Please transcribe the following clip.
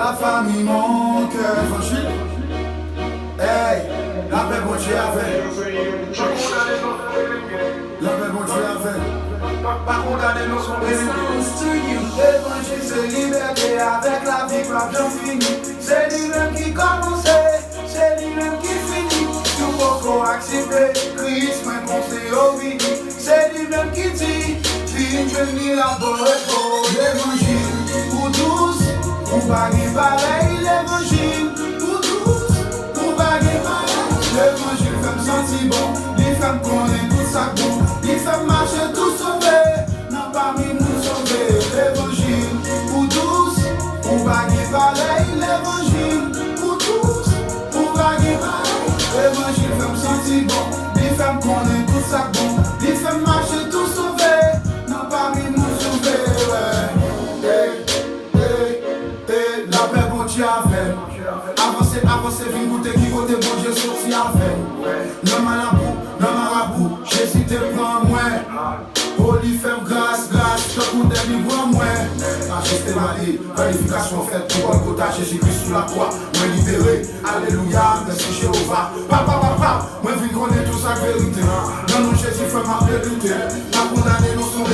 la famille, mon cœur. Évangile. Hey, la paix, bon Dieu avec. La paix, bon Dieu avec. Pas condamner nos sombres. L'évangile, c'est liberté avec la victoire bien finie. C'est lui-même qui commence, c'est lui-même qui finit. Tout pourquoi accepter Christ, même conseil au vide. C'est lui-même qui dit, je venir la bonne époque. L'évangile, pour tous, pour pas pareil. L'évangile, pour tous, pour pas pareil. L'évangile fait me sentir bon, il fait me connaître tout ça bon, il fait me marcher tout sauvé, non parmi nous sauver. L'évangile, pour tous, pour pas pareil. L'évangile, pour tous, pour pas pareil. L'évangile fait me sentir bon, il fait me connaître tout ça bon, il fait me marcher tout sauvé, non parmi nous sauver. La paix bon Dieu avec. Avancez, avancez, vine goûter qui côté bon Dieu sorti avec. Le marabout, Jésus te prend moins. Holy femme grâce, je compte des livres moins. Majesté Marie, qualification faite pour le côté Jésus-Christ sous la croix. Moi libéré, alléluia, merci Jéhovah. Papa, moi vine connaître tout ça vérité. Dans nous Jésus fait ma vérité. La condamnée nous sont